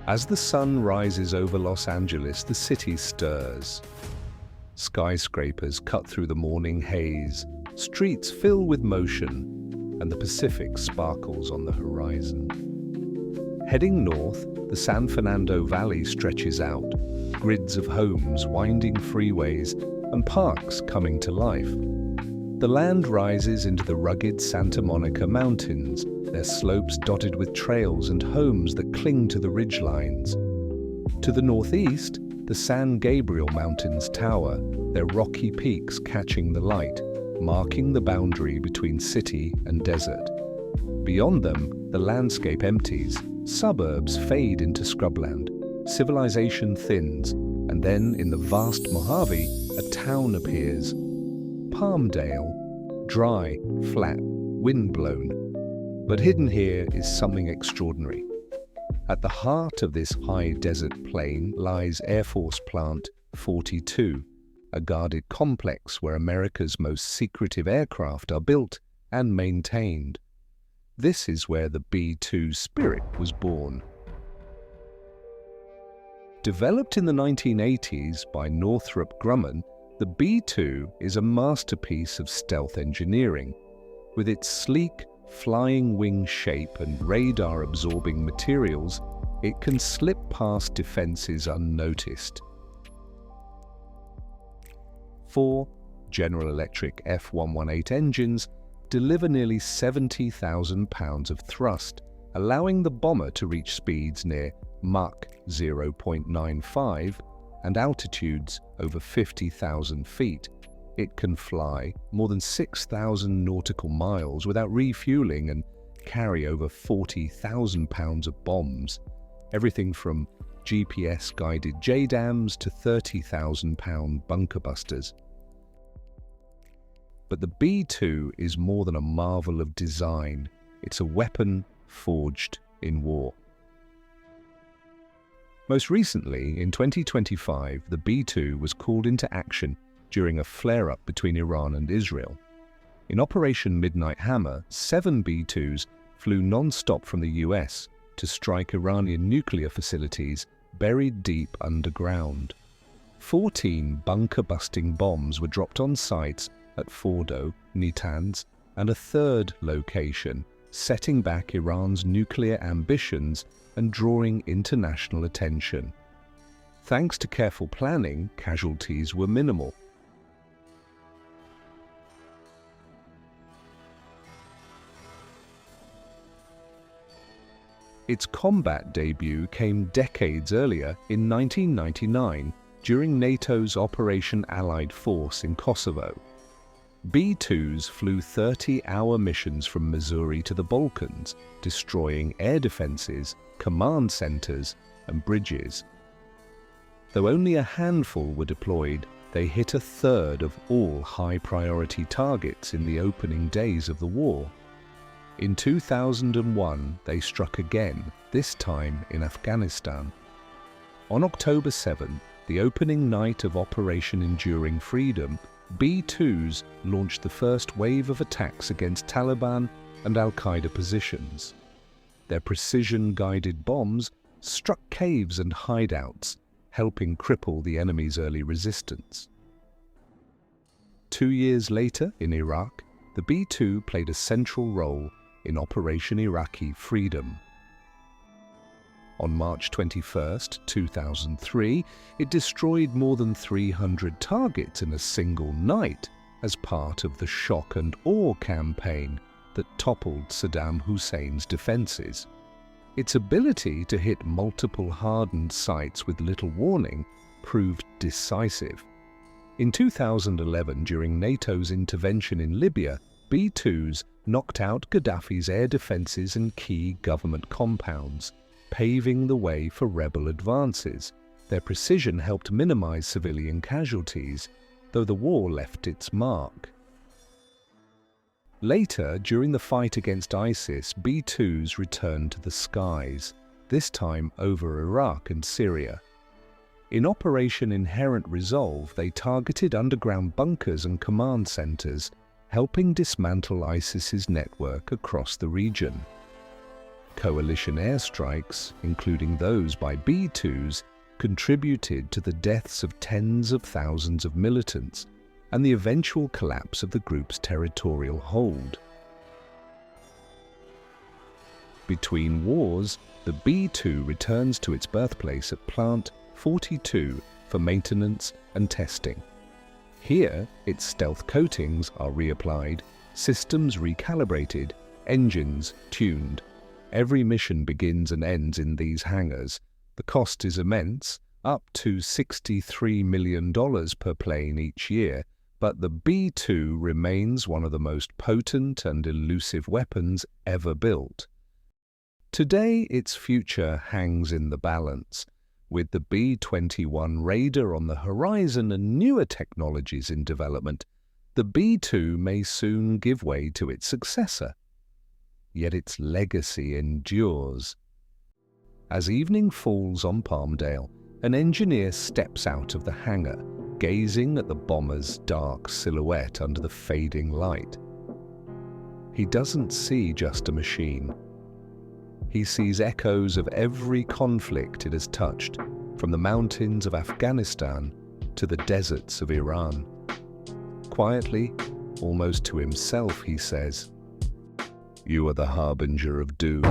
As the sun rises over Los Angeles, the city stirs. Skyscrapers cut through the morning haze, streets fill with motion, and the Pacific sparkles on the horizon. Heading north, the San Fernando Valley stretches out, grids of homes, winding freeways, and parks coming to life. The land rises into the rugged Santa Monica Mountains, their slopes dotted with trails and homes that cling to the ridgelines. To the northeast, the San Gabriel Mountains tower, their rocky peaks catching the light, marking the boundary between city and desert. Beyond them, the landscape empties, suburbs fade into scrubland, civilization thins, and then in the vast Mojave, a town appears. Palmdale, dry, flat, windblown. But hidden here is something extraordinary. At the heart of this high desert plain lies Airforce Plant 42, a guarded complex where America's most secretive aircraft are built and maintained. This is where the B-2 Spirit was born. Developed in the 1980s by Northrop Grumman, the B-2 is a masterpiece of stealth engineering. With its sleek, flying wing shape and radar-absorbing materials, it can slip past defenses unnoticed. 4 General Electric F118 engines deliver nearly 70,000 pounds of thrust, allowing the bomber to reach speeds near Mach 0.95 and altitudes over 50,000 feet. It can fly more than 6,000 nautical miles without refueling and carry over 40,000 pounds of bombs, everything from GPS-guided JDAMs to 30,000-pound bunker busters. But the B-2 is more than a marvel of design. It's a weapon forged in war. Most recently, in 2025, the B-2 was called into action during a flare-up between Iran and Israel. In Operation Midnight Hammer, 7 B-2s flew non-stop from the US to strike Iranian nuclear facilities buried deep underground. 14 bunker-busting bombs were dropped on sites at Fordo, Natanz, and a third location, setting back Iran's nuclear ambitions and drawing international attention. Thanks to careful planning, casualties were minimal. Its combat debut came decades earlier in 1999 during NATO's Operation Allied Force in Kosovo. B-2s flew 30-hour missions from Missouri to the Balkans, destroying air defenses, command centers, and bridges. Though only a handful were deployed, they hit a third of all high-priority targets in the opening days of the war. In 2001, they struck again, this time in Afghanistan. On October 7, the opening night of Operation Enduring Freedom, B-2s launched the first wave of attacks against Taliban and Al-Qaeda positions. Their precision-guided bombs struck caves and hideouts, helping cripple the enemy's early resistance. 2 years later, in Iraq, the B-2 played a central role in Operation Iraqi Freedom. On March 21, 2003, it destroyed more than 300 targets in a single night as part of the shock and awe campaign that toppled Saddam Hussein's defenses. Its ability to hit multiple hardened sites with little warning proved decisive. In 2011, during NATO's intervention in Libya, B-2s knocked out Gaddafi's air defenses and key government compounds, paving the way for rebel advances. Their precision helped minimize civilian casualties, though the war left its mark. Later, during the fight against ISIS, B-2s returned to the skies, this time over Iraq and Syria. In Operation Inherent Resolve, they targeted underground bunkers and command centers, helping dismantle ISIS's network across the region. Coalition airstrikes, including those by B-2s, contributed to the deaths of tens of thousands of militants and the eventual collapse of the group's territorial hold. Between wars, the B-2 returns to its birthplace at Plant 42 for maintenance and testing. Here, its stealth coatings are reapplied, systems recalibrated, engines tuned. Every mission begins and ends in these hangars. The cost is immense, up to $63 million per plane each year, but the B-2 remains one of the most potent and elusive weapons ever built. Today, its future hangs in the balance. With the B-21 Raider on the horizon and newer technologies in development, the B-2 may soon give way to its successor. Yet its legacy endures. As evening falls on Palmdale, an engineer steps out of the hangar, gazing at the bomber's dark silhouette under the fading light. He doesn't see just a machine. He sees echoes of every conflict it has touched, from the mountains of Afghanistan to the deserts of Iran. Quietly, almost to himself, he says, "You are the harbinger of doom."